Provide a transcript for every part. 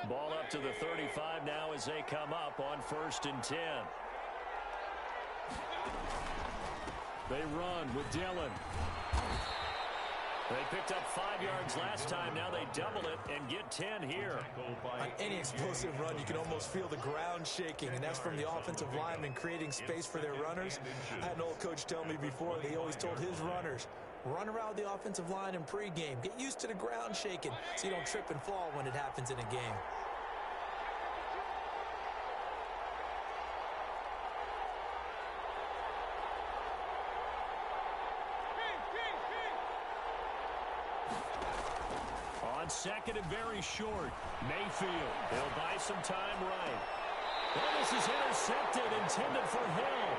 Ball up to the 35 now as they come up on 1st and 10. They run with Dillon. They picked up 5 yards last time. Now they double it and get 10 here. On any explosive run, you can almost feel the ground shaking, and that's from the offensive linemen creating space for their runners. I had an old coach tell me before, they always told his runners, run around the offensive line in pregame. Get used to the ground shaking so you don't trip and fall when it happens in a game. On 2nd and very short, Mayfield. They'll buy some time right. Well, this is intercepted, intended for Hill.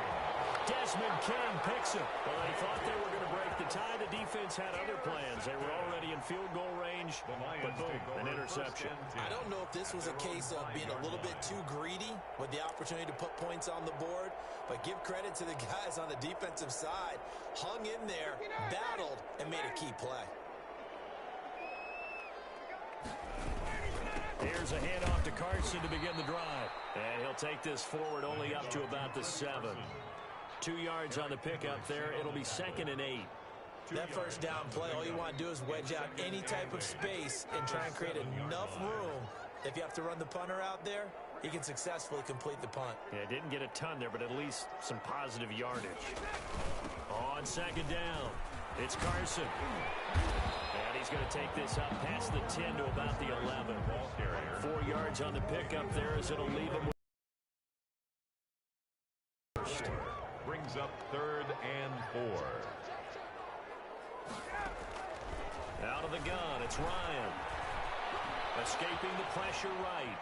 Desmond King picks it. Well, they thought they were going to break the tie. The defense had other plans. They were already in field goal range, but boom, an interception. I don't know if this was a case of being a little bit too greedy with the opportunity to put points on the board, but give credit to the guys on the defensive side. Hung in there, battled, and made a key play. Here's a handoff to Carson to begin the drive. And he'll take this forward only up to about the 7. 2 yards on the pickup there. It'll be 2nd and 8. That first down play, all you want to do is wedge out any type of space and try and create enough room. If you have to run the punter out there, he can successfully complete the punt. Yeah, didn't get a ton there, but at least some positive yardage. On 2nd down, it's Carson. And he's going to take this up past the 10 to about the 11. 4 yards on the pickup there as it'll leave him with first. Brings up 3rd and 4. Out of the gun, it's Ryan. Escaping the pressure right.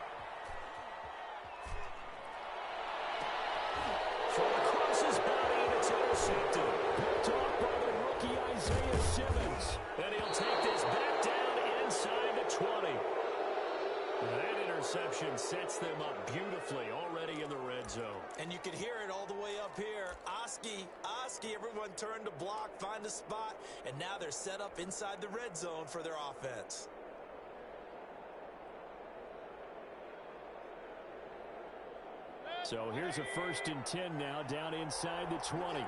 Throw across his body, and it's intercepted. Picked off by the rookie Isaiah Simmons. And he'll take this back down inside the 20. That interception sets them up beautifully already in the red zone. And you can hear it all the way up here. Oski, everyone turned to block, find a spot, and now they're set up inside the red zone for their offense. So here's a 1st and 10 now down inside the 20.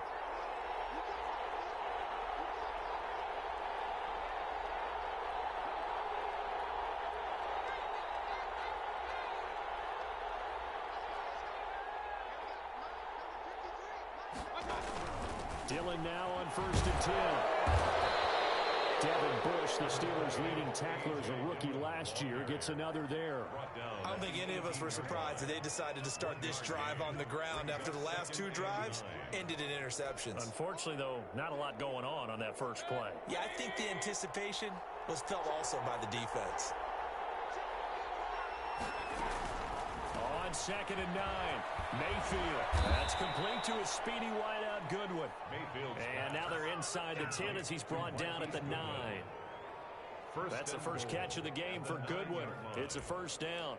Dillon now on 1st and 10. Devin Bush, the Steelers' leading tackler as a rookie last year, gets another there. I don't think any of us were surprised that they decided to start this drive on the ground after the last 2 drives ended in interceptions. Unfortunately, though, not a lot going on that first play. Yeah, I think the anticipation was felt also by the defense. On 2nd and 9, Mayfield. That's complete to his speedy wideout Goodwin. And now they're inside the 10 as he's brought down at the 9. That's the first catch of the game for Goodwin. It's a 1st down.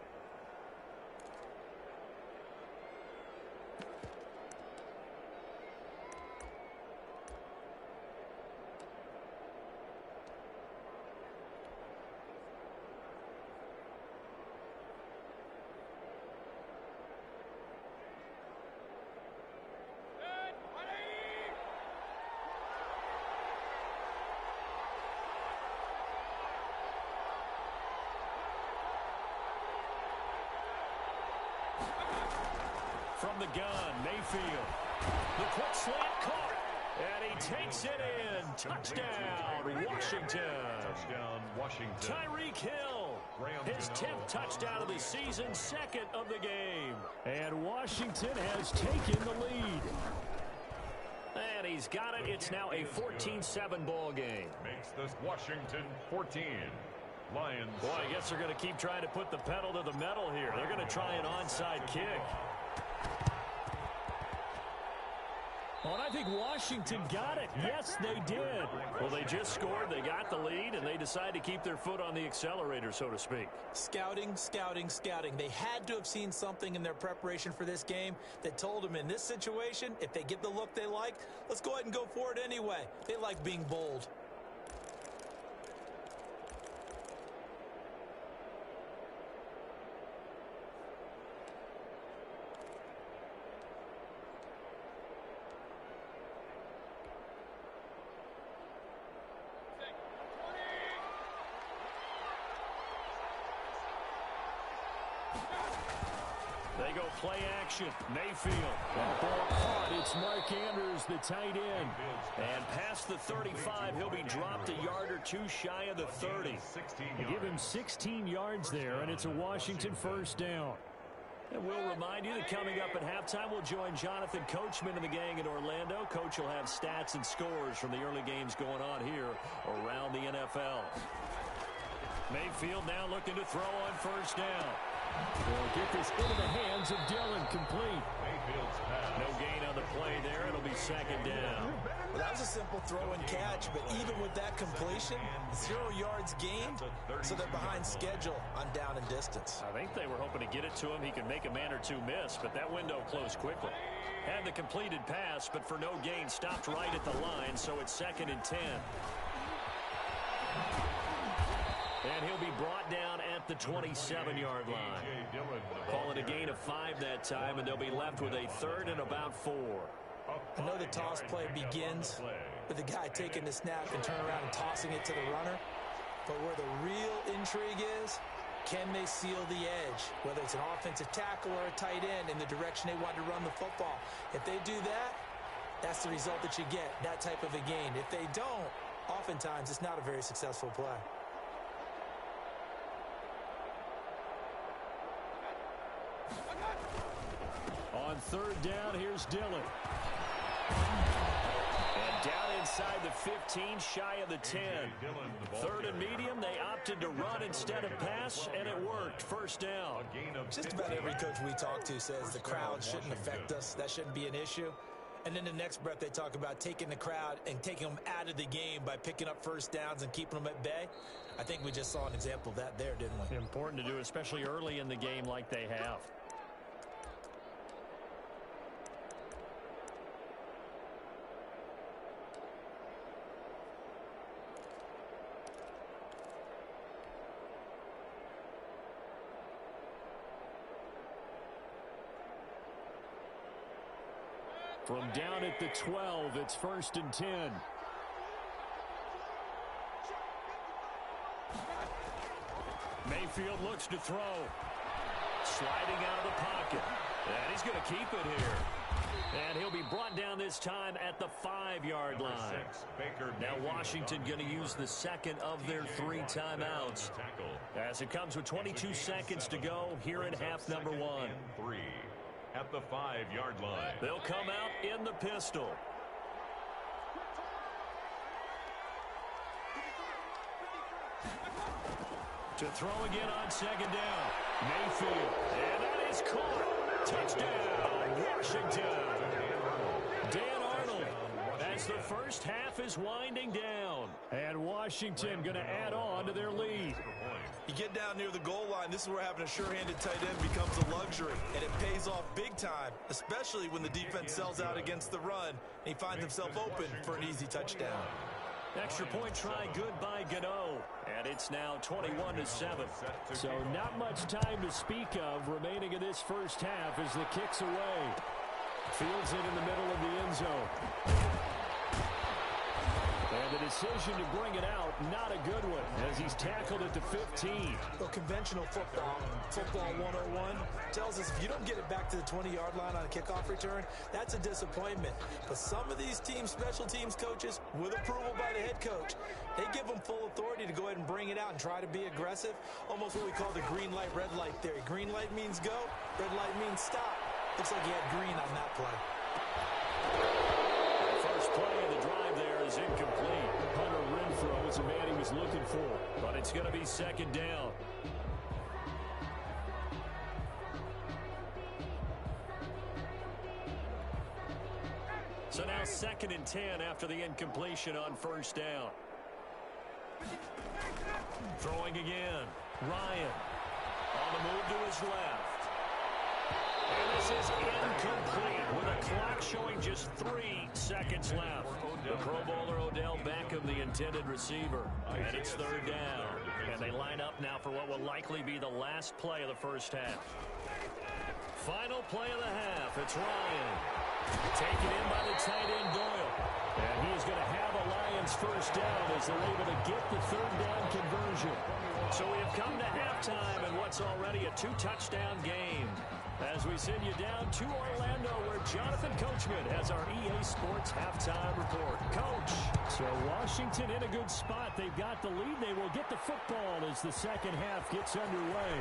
From the gun, Mayfield. The quick slant caught. And he takes it in. Touchdown, Washington. Touchdown, Washington. Tyreek Hill. His 10th touchdown of the season, 2nd of the game. And Washington has taken the lead. And he's got it. It's now a 14-7 ball game. Makes this Washington 14. Lions. Boy, I guess they're going to keep trying to put the pedal to the metal here. They're going to try an onside kick. Well, and I think Washington got it. Yes, they did. Well, they just scored, they got the lead, and they decided to keep their foot on the accelerator, so to speak. Scouting. They had to have seen something in their preparation for this game that told them in this situation, if they get the look they like, let's go ahead and go for it anyway. They like being bold. They go play action. Mayfield. That ball caught. It's Mark Andrews, the tight end. And past the 35, he'll be dropped a yard or two shy of the 30. You give him 16 yards there, and it's a Washington first down. And we'll remind you that coming up at halftime, we'll join Jonathan Coachman and the gang in Orlando. Coach will have stats and scores from the early games going on here around the NFL. Mayfield now looking to throw on first down. They'll get this into the hands of Dillon, complete. No gain on the play there. It'll be second down. Well, that was a simple throw and catch, but even with that completion, 0 yards gained, so they're behind schedule on down and distance. I think they were hoping to get it to him. He could make a man or two miss, but that window closed quickly. Had the completed pass, but for no gain, stopped right at the line, so it's 2nd and 10. And he'll be brought down at the 27-yard line. Call it a gain of 5 that time, and they'll be left with a 3rd and about 4. I know the toss play begins with the guy taking the snap and turn around and tossing it to the runner. But where the real intrigue is, can they seal the edge? Whether it's an offensive tackle or a tight end in the direction they want to run the football. If they do that, that's the result that you get, that type of a gain. If they don't, oftentimes it's not a very successful play. On 3rd down, here's Dillon. And down inside the 15, shy of the 10. 3rd and medium, they opted to run instead of pass, and it worked. First down. Just about every coach we talk to says the crowd shouldn't affect us. That shouldn't be an issue. And then the next breath they talk about taking the crowd and taking them out of the game by picking up first downs and keeping them at bay. I think we just saw an example of that there, didn't we? Important to do, especially early in the game like they have. From down at the 12, it's 1st and 10. Mayfield looks to throw. Sliding out of the pocket. And he's going to keep it here. And he'll be brought down this time at the 5-yard line. Now Washington going to use the 2nd of their 3 timeouts. As it comes with 22 seconds to go here in half number 1. At the 5-yard line. They'll come out in the pistol. To throw again on 2nd down. Mayfield. And that is caught. Touchdown, Washington. Dan Arnold as the first half is winding down. And Washington going to add on to their lead. You get down near the goal line, this is where having a sure-handed tight end becomes a luxury, and it pays off big time, especially when the defense sells out against the run, and he finds himself open for an easy touchdown. Extra point try good by Gano, and it's now 21-7. So not much time to speak of remaining in this first half as the kick's away. Fields it in the middle of the end zone. And the decision to bring it out, not a good one, as he's tackled at the 15. Well, conventional football 101, tells us if you don't get it back to the 20-yard line on a kickoff return, that's a disappointment. But some of these teams, special teams coaches, with approval by the head coach, they give them full authority to go ahead and bring it out and try to be aggressive. Almost what we call the green light, red light theory. Green light means go, red light means stop. Looks like he had green on that play. First play of the drive there is incomplete. Hunter Renfrow is the man he was looking for, but it's going to be 2nd down. So now 2nd and 10 after the incompletion on first down. Throwing again. Ryan on the move to his left. And this is incomplete with a clock showing just 3 seconds left. The Pro Bowler Odell Beckham, the intended receiver. And it's 3rd down. And they line up now for what will likely be the last play of the first half. Final play of the half. It's Ryan. Taken in by the tight end Doyle. And he is going to have a Lions first down as they're able to get the 3rd down conversion. So we have come to halftime in what's already a 2-touchdown game. As as we send you down to Orlando, where Jonathan Coachman has our EA Sports halftime report. Coach. So Washington in a good spot. They've got the lead. They will get the football as the second half gets underway.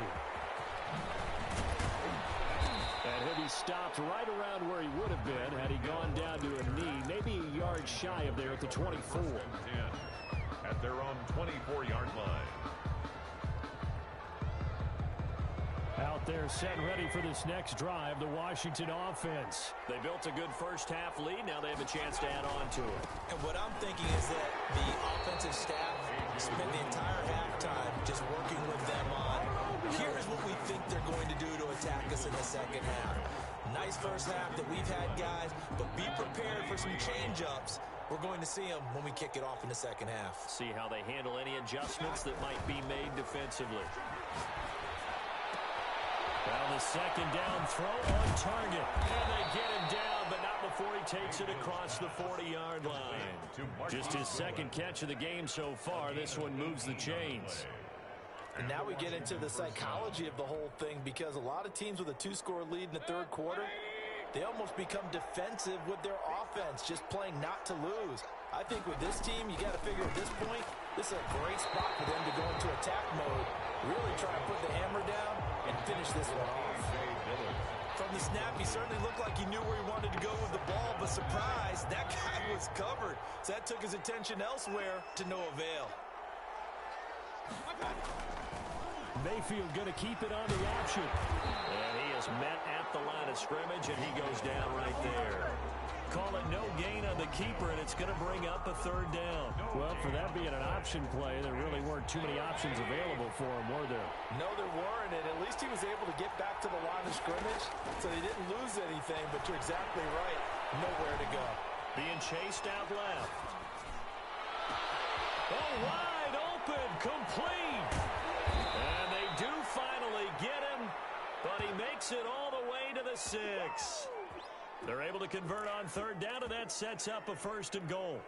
And he'll be stopped right around where he would have been had he gone down to a knee, maybe a yard shy of there at the 24. At their own 24-yard line. Out there set ready for this next drive, the Washington offense. They built a good first half lead. Now they have a chance to add on to it. And what I'm thinking is that the offensive staff spent the entire halftime just working with them on, here's what we think they're going to do to attack us in the second half. Nice first half that we've had, guys, but be prepared for some change-ups. We're going to see them when we kick it off in the second half. See how they handle any adjustments that might be made defensively. Well, the second down throw on target. And they get him down, but not before he takes it across the 40-yard line. Just his second catch of the game so far. This one moves the chains. And now we get into the psychology of the whole thing, because a lot of teams with a two-score lead in the third quarter, they almost become defensive with their offense, just playing not to lose. I think with this team, you got to figure at this point, this is a great spot for them to go into attack mode, really try and put the hammer down and finish this one off. From the snap, he certainly looked like he knew where he wanted to go with the ball, but surprise, that guy was covered. So that took his attention elsewhere to no avail. Mayfield going to keep it on the option. And he is met at the line of scrimmage, and he goes down right there. Call it no gain on the keeper, and it's going to bring up a third down. Well, for that being an option play, there really weren't too many options available for him, were there? No, there weren't, and at least he was able to get back to the line of scrimmage, so he didn't lose anything, but you're exactly right. Nowhere to go. Being chased out left. Oh, wide open, complete. And they do finally get him, but he makes it all the way to the 6. They're able to convert on third down, and that sets up a first and goal.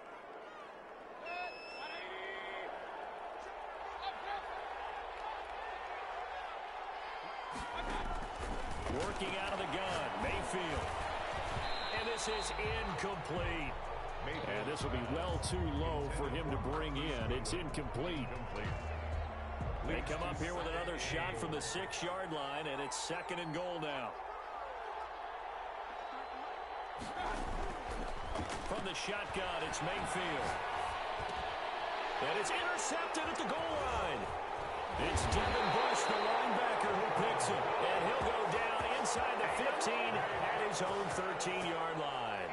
Working out of the gun, Mayfield. And this is incomplete. And this will be well too low for him to bring in. It's incomplete. They come up here with another shot from the 6-yard line, and it's second and goal now. From the shotgun, it's Mayfield. And it's intercepted at the goal line. It's Devin Bush, the linebacker, who picks it. And he'll go down inside the 15 at his own 13-yard line.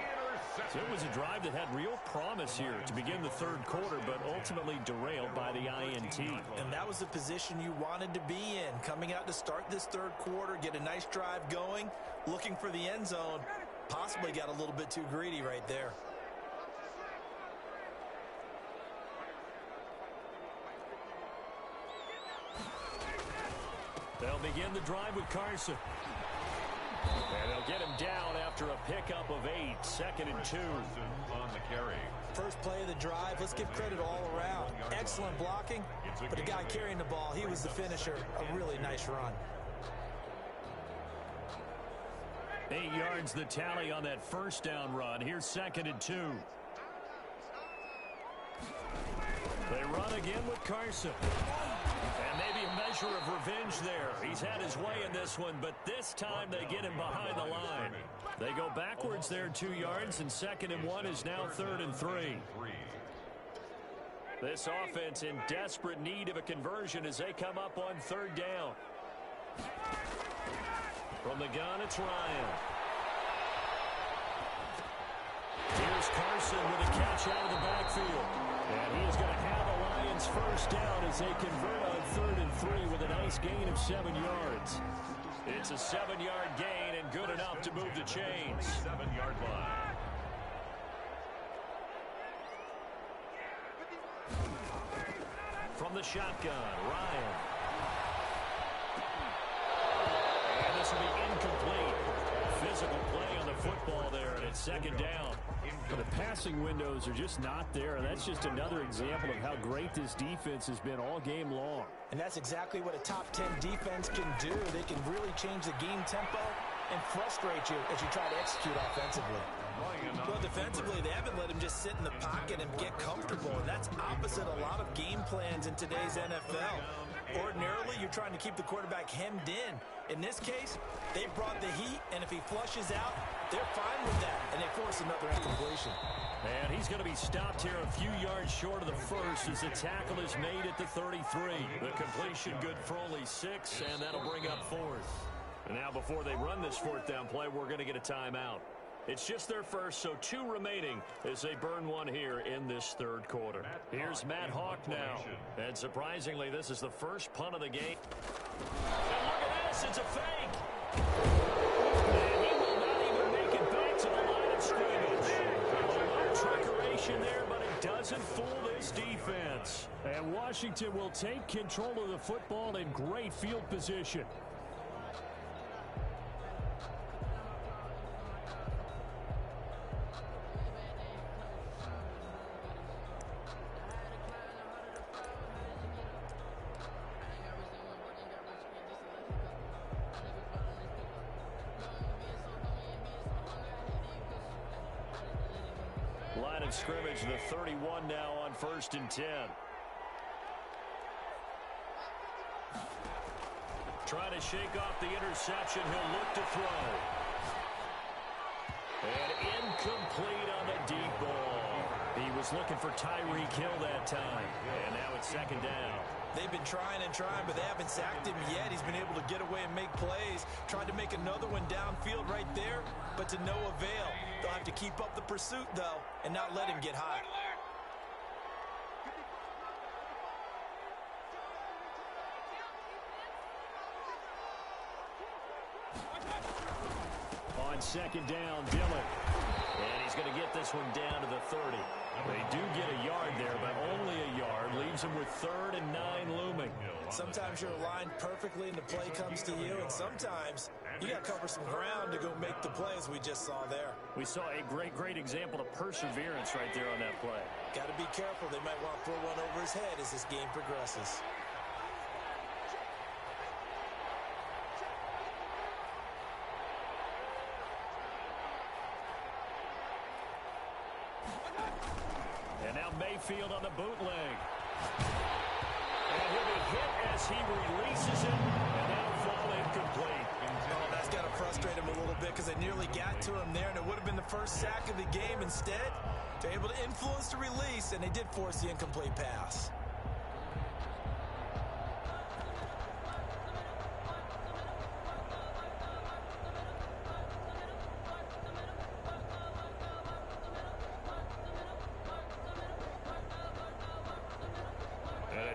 So it was a drive that had real promise here to begin the third quarter, but ultimately derailed by the INT. And that was the position you wanted to be in. Coming out to start this third quarter, get a nice drive going, looking for the end zone. Possibly got a little bit too greedy right there. They'll begin the drive with Carson. And they'll get him down after a pickup of 8, second and 2. On the carry. First play of the drive, let's give credit all around. Excellent blocking, but the guy carrying the ball, he was the finisher. A really nice run. 8 yards the tally on that first down run. Here's second and 2. They run again with Carson. And maybe a measure of revenge there. He's had his way in this one, but this time they get him behind the line. They go backwards there 2 yards, and second and 1 is now third and 3. This offense in desperate need of a conversion as they come up on third down. From the gun, it's Ryan. Here's Carson with a catch out of the backfield. And he is going to have the Lions first down as they convert on third and 3 with a nice gain of 7 yards. It's a 7-yard gain and good enough to move the chains. 7-yard line. From the shotgun, Ryan. And this will be incomplete. Physical play on the football there, and it's second down. The passing windows are just not there, and that's just another example of how great this defense has been all game long. And that's exactly what a top 10 defense can do. They can really change the game tempo and frustrate you as you try to execute offensively. Well, defensively, they haven't let him just sit in the pocket and get comfortable, and that's opposite a lot of game plans in today's NFL. Ordinarily, you're trying to keep the quarterback hemmed in. In this case, they brought the heat, and if he flushes out, they're fine with that, and they force another incompletion. And he's going to be stopped here a few yards short of the first as the tackle is made at the 33. The completion good for only 6, and that'll bring up 4th. And now before they run this 4th down play, we're going to get a timeout. It's just their first, so 2 remaining as they burn 1 here in this 3rd quarter. Here's Matt Hawk now. And surprisingly, this is the first punt of the game. And look at this, it's a fake. And he will not even make it back to the line of scrimmage. A little trickeration there, but it doesn't fool this defense. And Washington will take control of the football in great field position. Line of scrimmage, the 31 now on 1st and 10. Trying to shake off the interception. He'll look to throw. And incomplete on the deep ball. He was looking for Tyreek Hill that time. And now it's 2nd down. They've been trying and trying, but they haven't sacked him yet. He's been able to get away and make plays. Tried to make another one downfield right there, but to no avail. They'll have to keep up the pursuit, though, and not let him get hot. On 2nd down, Dillon. And he's going to get this one down to the 30. They do get a yard there, but only a yard. Leaves them with 3rd and 9 looming. Sometimes you're aligned perfectly and the play comes to you, and sometimes you got to cover some ground to go make the play, as we just saw there. We saw a great example of perseverance right there on that play. Got to be careful. They might want to throw one over his head as this game progresses. And now Mayfield on the bootleg. And he'll be hit as he releases it, and that'll fall incomplete. Oh, that's got to frustrate him a little bit because they nearly got to him there, and it would have been the first sack of the game. Instead, they're able to influence the release, and they did force the incomplete pass.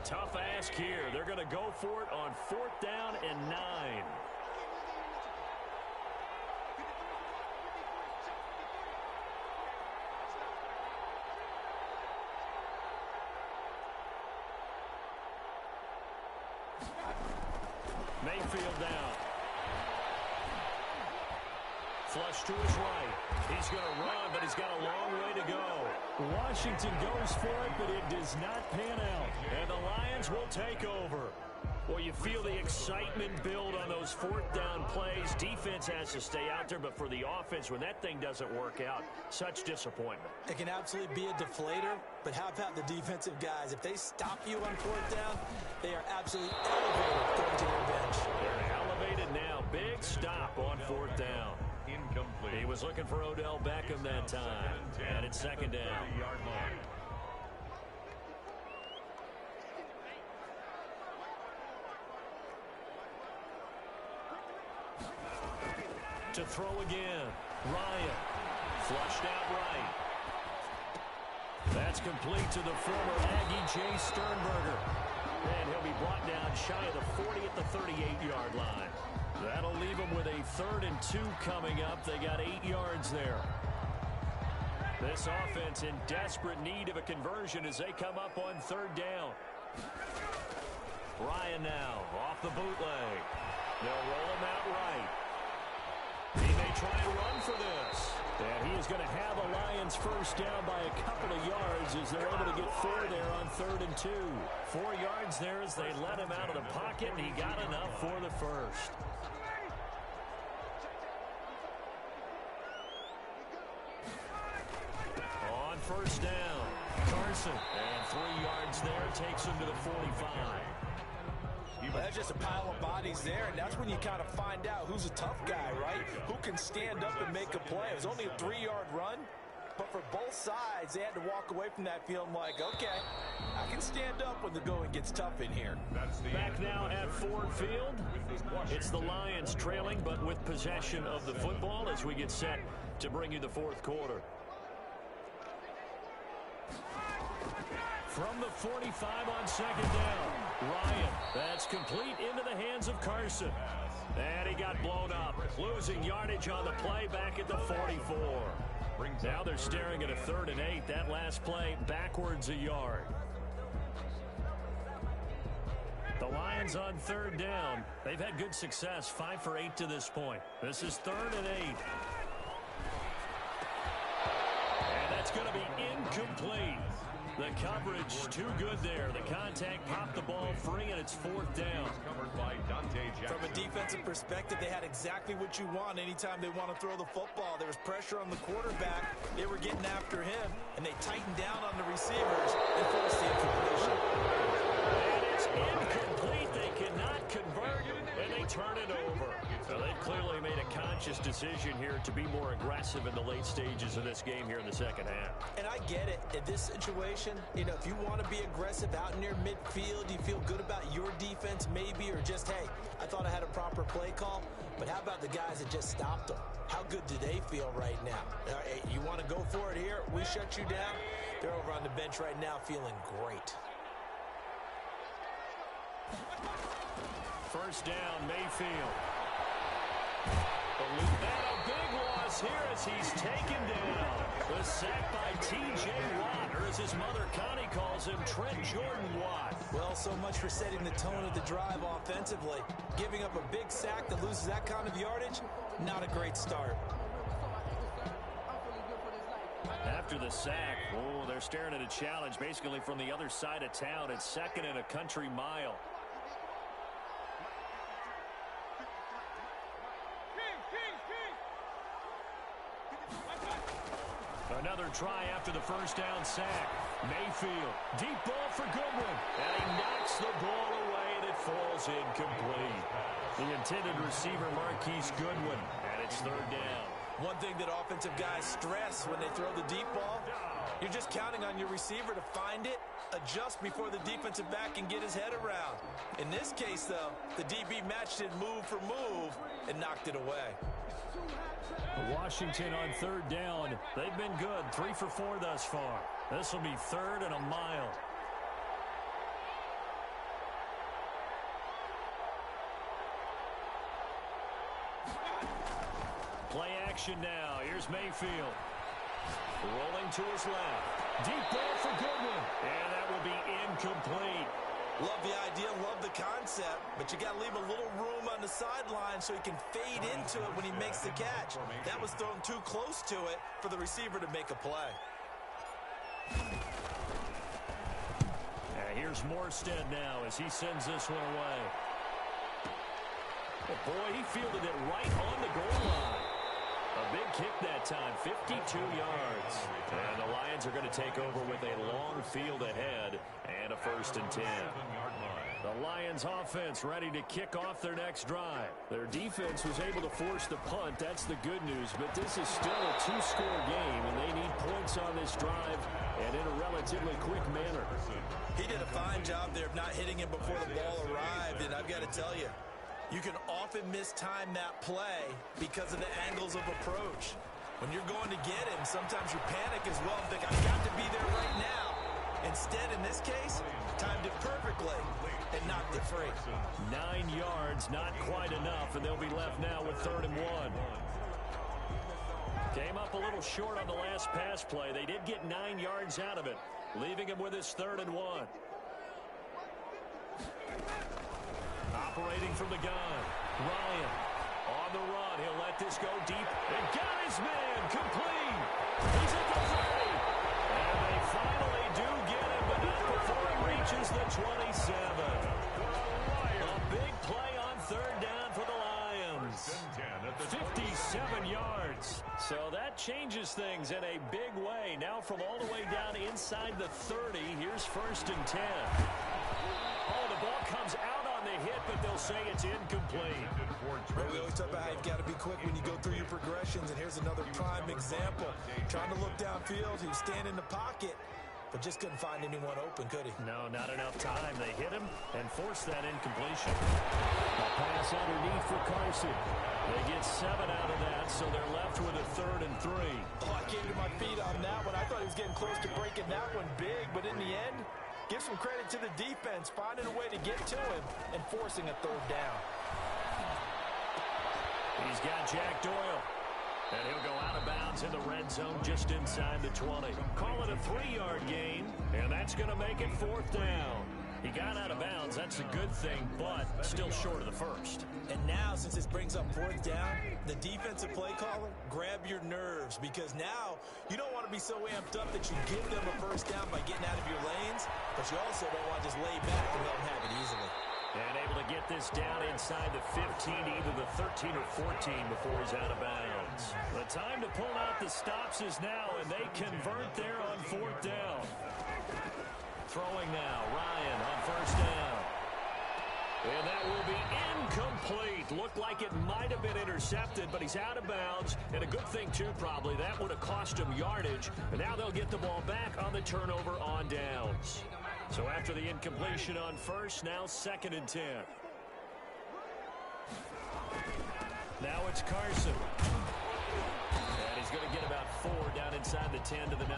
Tough ask here. They're going to go for it on 4th down and 9. Mayfield down. Flush to his right. He's going to run, but he's got a long way to go. Washington goes for it, but it does not pan out. And the Lions will take over. Well, you feel the excitement build on those 4th down plays. Defense has to stay out there, but for the offense, when that thing doesn't work out, such disappointment. It can absolutely be a deflator, but how about the defensive guys? If they stop you on 4th down, they are absolutely elevated going to their bench. They're elevated now. Big stop on 4th down. Incomplete. He was looking for Odell Beckham that time. And it's 2nd down. 30-yard line. To throw again. Ryan. Flushed out right. That's complete to the former Aggie Jay Sternberger. And he'll be brought down shy of the 40 at the 38-yard line. That'll leave them with a 3rd and 2 coming up. They got 8 yards there. This offense in desperate need of a conversion as they come up on 3rd down. Ryan now off the bootleg. They'll roll him out right. He may try and run for this. And he is going to have a Lions first down by a couple of yards as they're able to get 4 there on 3rd and 2. 4 yards there as they let him out of the pocket, and he got enough for the first. first down. Carson, and 3 yards there, takes him to the 45. That's just a pile of bodies there, and that's when you kind of find out who's a tough guy, right? Who can stand up and make a play. It was only a 3-yard run, but for both sides, they had to walk away from that feeling like, okay, I can stand up when the going gets tough in here. Back now at Ford Field. It's the Lions trailing, but with possession of the football as we get set to bring you the fourth quarter. From the 45 on second down, Ryan. That's complete into the hands of Carson. And he got blown up, losing yardage on the play back at the 44. Now they're staring at a 3rd and 8. That last play backwards a yard. The Lions on 3rd down. They've had good success, 5 for 8 to this point. This is 3rd and 8. And that's going to be incomplete. The coverage too good there. The contact popped the ball free, and it's 4th down. From a defensive perspective, they had exactly what you want anytime they want to throw the football. There was pressure on the quarterback. They were getting after him, and they tightened down on the receivers and forced the incompletion. And it's incomplete. They cannot convert, and they turn it over. So they clearly made a conscious decision here to be more aggressive in the late stages of this game here in the second half. And I get it. In this situation, you know, if you want to be aggressive out near midfield, you feel good about your defense maybe, or just, hey, I thought I had a proper play call. But how about the guys that just stopped them? How good do they feel right now? Hey, you want to go for it here? We shut you down? They're over on the bench right now feeling great. First down, Mayfield. And a big loss here as he's taken down. The sack by T.J. Watt, or as his mother Connie calls him, Trent Jordan Watt. Well, so much for setting the tone of the drive offensively. Giving up a big sack that loses that kind of yardage, not a great start. After the sack, they're staring at a challenge basically from the other side of town. It's 2nd and a country mile. Another try after the first down sack. Mayfield, deep ball for Goodwin. And he knocks the ball away, and it falls incomplete. The intended receiver, Marquise Goodwin, and it's 3rd down. One thing that offensive guys stress when they throw the deep ball, you're just counting on your receiver to find it, adjust before the defensive back can get his head around. In this case, though, the DB matched it move for move and knocked it away. Washington on 3rd down. They've been good, 3 for 4 thus far. This will be 3rd and a mile. Play action now. Here's Mayfield. Rolling to his left. Deep ball for Goodwin. And that will be incomplete. Love the idea, love the concept, but you got to leave a little room on the sideline so he can fade into it when he makes the catch. That was thrown too close to it for the receiver to make a play. Here's Morstead now as he sends this one away. Oh boy, he fielded it right on the goal line. A big kick that time, 52 yards. And the Lions are going to take over with a long field ahead and a 1st and 10. The Lions offense ready to kick off their next drive. Their defense was able to force the punt. That's the good news. But this is still a 2-score game, and they need points on this drive and in a relatively quick manner. He did a fine job there of not hitting him before the ball arrived, and I've got to tell you, you can often mistime that play because of the angles of approach. When you're going to get him, sometimes you panic as well and think, I've got to be there right now. Instead, in this case, timed it perfectly and knocked it free. 9 yards, not quite enough, and they'll be left now with 3rd and 1. Came up a little short on the last pass play. They did get 9 yards out of it, leaving him with his 3rd and 1. Operating from the gun, Ryan on the run. He'll let this go deep and got his man complete. He's at the 30. And they finally do get him, but not before he reaches the 27. A big play on 3rd down for the Lions. 57 yards. So that changes things in a big way. Now from all the way down inside the 30, here's 1st and 10. Oh, the ball comes out on the hit, but they'll say it's incomplete. Well, we always talk about how you've got to be quick when you go through your progressions, and here's another prime example. Trying to look downfield, he was standing in the pocket, but just couldn't find anyone open, could he? No, not enough time. They hit him and forced that incompletion. A pass underneath for Carson. They get 7 out of that, so they're left with a 3rd and 3. Oh, I came to my feet on that one. I thought he was getting close to breaking that one big, but in the end, give some credit to the defense, finding a way to get to him and forcing a 3rd down. He's got Jack Doyle. And he'll go out of bounds in the red zone just inside the 20. Call it a 3-yard gain, and that's going to make it 4th down. He got out of bounds. That's a good thing, but still short of the 1st. And now, since this brings up 4th down, the defensive play caller, grab your nerves, because now you don't want to be so amped up that you give them a 1st down by getting out of your lanes, but you also don't want to just lay back and let them have it easily. And able to get this down inside the 15, either the 13 or 14 before he's out of bounds. The time to pull out the stops is now, and they convert there on 4th down. Throwing now, Ryan on 1st down. And that will be incomplete. Looked like it might have been intercepted, but he's out of bounds. And a good thing, too, probably. That would have cost him yardage. And now they'll get the ball back on the turnover on downs. So after the incompletion on 1st, now 2nd and 10. Now it's Carson. And he's going to get about 4 down inside the 10 to the 9.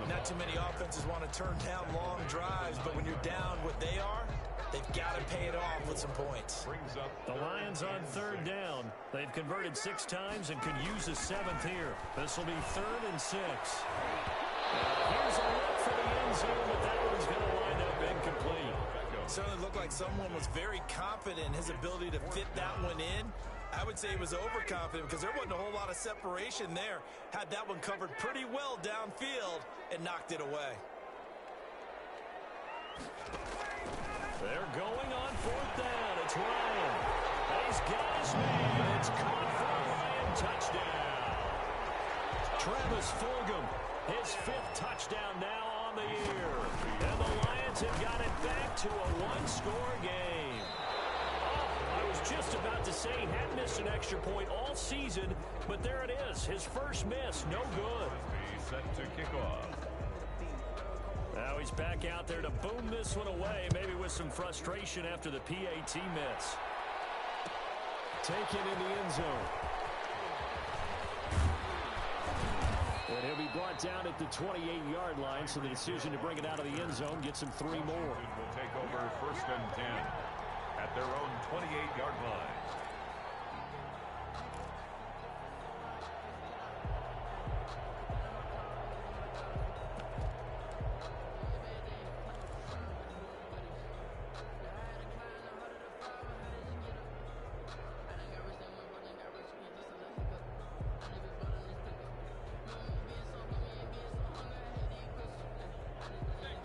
Not too many offenses want to turn down long drives, but when you're down what they are, they've got to pay it off with some points. The Lions on 3rd down. They've converted 6 times and could use a 7th here. This will be 3rd and 6. Here's a look for the end zone, but that one's going to wind up incomplete. Certainly looked like someone was very confident in his ability to fit that one in. I would say he was overconfident because there wasn't a whole lot of separation there. Had that one covered pretty well downfield and knocked it away. They're going on 4th down. It's Ryan. He's got his man. It's caught for a Ryan touchdown. Travis Fulgham, his 5th touchdown now on the year. And the Lions have got it back to a 1-score game. Oh, I was just about to say he hadn't missed an extra point all season, but there it is. His first miss, no good. Set to kick off. Now he's back out there to boom this one away, maybe with some frustration after the PAT miss. Taken in the end zone. And he'll be brought down at the 28-yard line, so the decision to bring it out of the end zone gets him 3 more. Will take over 1st and 10 at their own 28-yard line.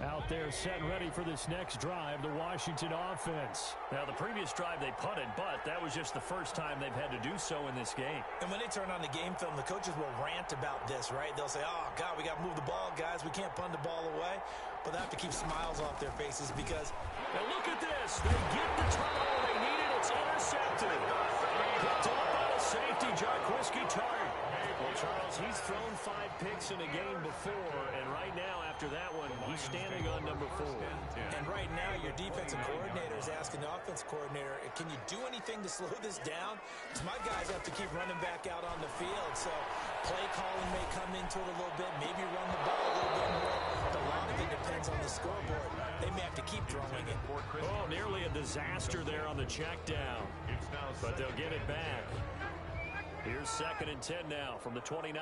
Out there set ready for this next drive, the Washington offense. Now, the previous drive they punted, but that was just the first time they've had to do so in this game. And when they turn on the game film, the coaches will rant about this, right? They'll say, oh, God, we got to move the ball, guys. We can't punt the ball away. But they have to keep smiles off their faces because... Now, look at this. They get the turnover they needed. It's intercepted. Picked up by a safety, Jarquiski Tartt. Well, Charles, he's thrown 5 picks in a game before, and right now, after that one, he's standing on number 4. And right now, your defensive coordinator is asking the offensive coordinator, can you do anything to slow this down? Because my guys have to keep running back out on the field, so play calling may come into it a little bit, maybe run the ball a little bit more. But a lot of it depends on the scoreboard. They may have to keep throwing it. Oh, nearly a disaster there on the check down, but they'll get it back. Here's 2nd and 10 now from the 29.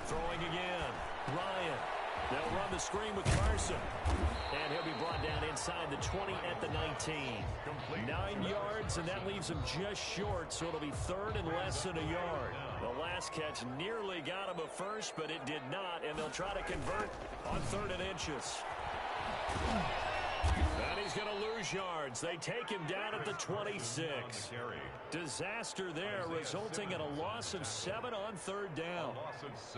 Throwing again. Ryan. They'll run the screen with Carson. And he'll be brought down inside the 20 at the 19. 9 yards, and that leaves him just short, so it'll be 3rd and less than a yard. The last catch nearly got him a first, but it did not, and they'll try to convert on 3rd and inches. And he's going to lose yards. They take him down at the 26. Disaster there, resulting in a loss of 7 on third down.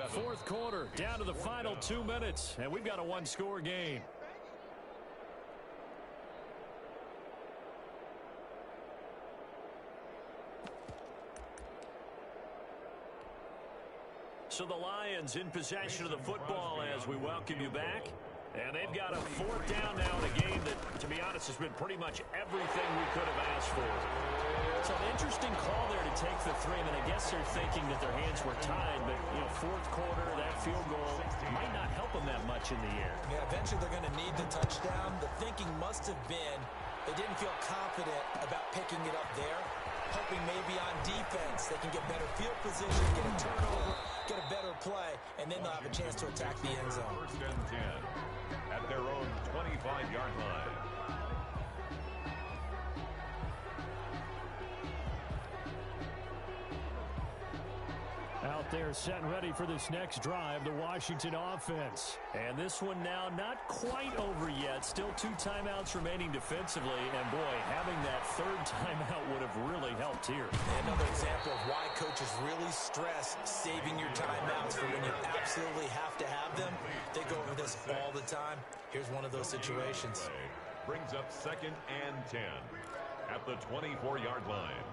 Fourth quarter, down to the final 2 minutes, and we've got a one-score game. So the Lions in possession of the football as we welcome you back. And they've got a fourth down now in a game that, to be honest, has been pretty much everything we could have asked for. So an interesting call there to take the 3. I mean, I guess they're thinking that their hands were tied, but, you know, fourth quarter, that field goal might not help them that much in the air. Yeah, eventually they're going to need the touchdown. The thinking must have been they didn't feel confident about picking it up there, hoping maybe on defense they can get better field position, get a turnover, get a better play, and then they'll have a chance to attack the end zone. First and 10 at their own 25-yard line. Out there set and ready for this next drive, the Washington offense. And this one now not quite over yet. Still 2 timeouts remaining defensively. And, boy, having that third timeout would have really helped here. Another example of why coaches really stress saving your timeouts for when you absolutely have to have them. They go over this all the time. Here's one of those situations. Brings up 2nd and 10 at the 24-yard line.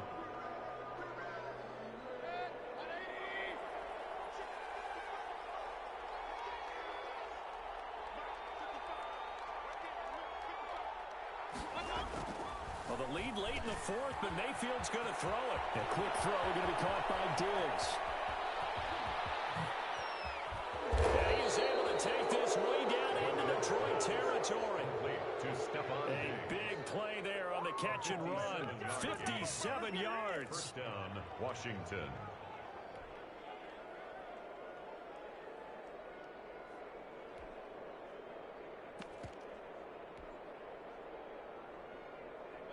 Well, the lead late in the fourth, but Mayfield's going to throw it. A quick throw going to be caught by Diggs. And he's able to take this way down into Detroit territory. A big play there on the catch and run. 57 yards. First down, Washington.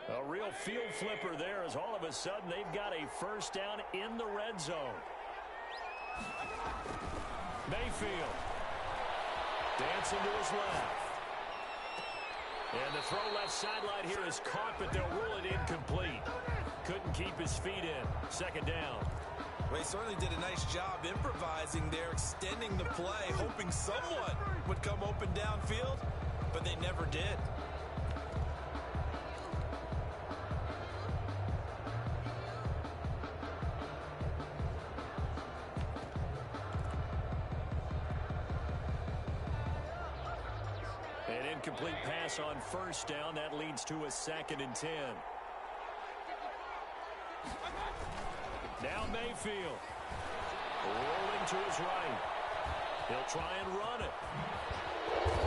A real field flipper there as all of a sudden they've got a first down in the red zone. Mayfield dancing to his left. And the throw left sideline here is caught, but they'll rule it incomplete. Couldn't keep his feet in. Second down. Well, he certainly did a nice job improvising there, extending the play, hoping someone would come open downfield, but they never did. An incomplete pass on first down. That leads to a 2nd and 10. Now Mayfield. Rolling to his right. He'll try and run it.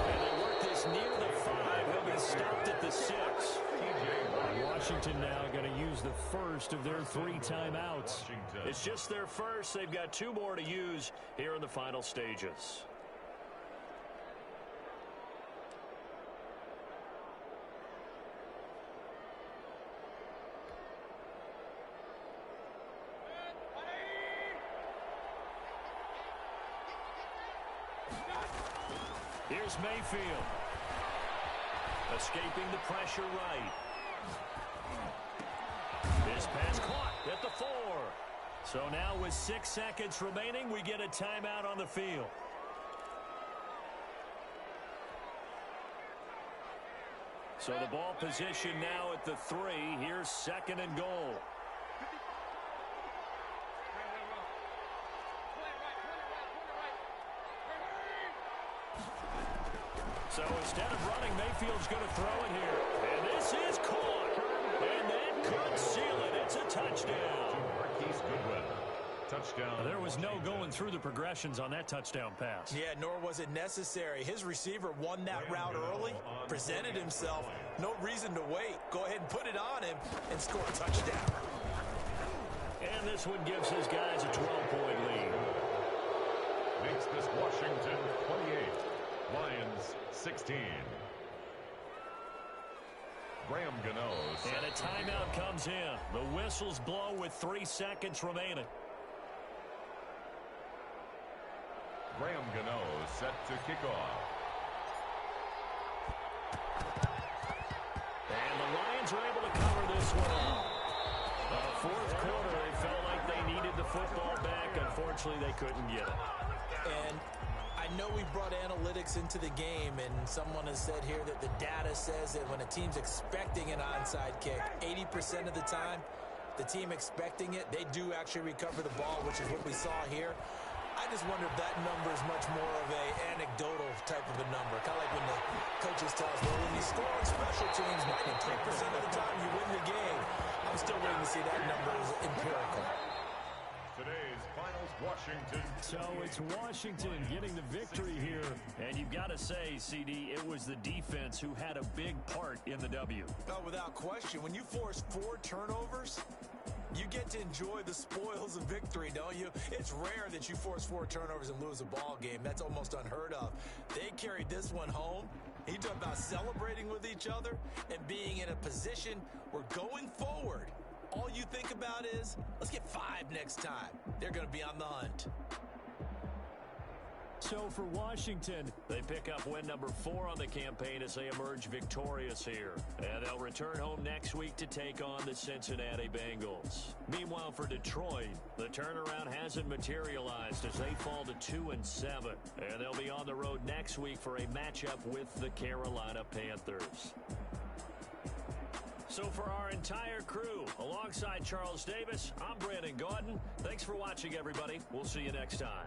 And they work this near the 5. He'll be stopped at the 6. Washington now going to use the first of their 3 timeouts. It's just their first. They've got 2 more to use here in the final stages. Here's Mayfield. Escaping the pressure right. This pass caught at the 4. So now with 6 seconds remaining, we get a timeout on the field. So the ball position now at the 3. Here's 2nd and goal. So instead of running, Mayfield's going to throw it here. And this is caught. And that could seal it. It's a touchdown. Marquise Goodwin. Touchdown. There was no going through the progressions on that touchdown pass. Yeah, nor was it necessary. His receiver won that route early, presented himself. No reason to wait. Go ahead and put it on him and score a touchdown. And this one gives his guys a 12-point lead. Makes this Washington 28. Lions 16. Graham Gano. And a timeout comes in. The whistles blow with 3 seconds remaining. Graham Gano set to kick off. this one up. Fourth quarter, they felt like they needed the football back. Unfortunately, they couldn't get it. And I know we brought analytics into the game, and someone has said here that the data says that when a team's expecting an onside kick, 80% of the time, the team expecting it, they do actually recover the ball, which is what we saw here. I just wonder if that number is much more of a anecdotal type of a number. Kind of like when the coaches tell us, well, when you score on special teams, 93% of the time you win the game. I'm still waiting to see that number is empirical. Today's finals, Washington. So it's Washington getting the victory here. And you've got to say, CD, it was the defense who had a big part in the W. Oh, without question. When you force 4 turnovers, you get to enjoy the spoils of victory, don't you? It's rare that you force 4 turnovers and lose a ball game. That's almost unheard of. They carried this one home. You talk about celebrating with each other and being in a position where going forward, all you think about is, let's get 5 next time. They're going to be on the hunt. So for Washington, they pick up win number 4 on the campaign as they emerge victorious here. And they'll return home next week to take on the Cincinnati Bengals. Meanwhile, for Detroit, the turnaround hasn't materialized as they fall to 2-7. And they'll be on the road next week for a matchup with the Carolina Panthers. So for our entire crew, alongside Charles Davis, I'm Brandon Gaudin. Thanks for watching, everybody. We'll see you next time.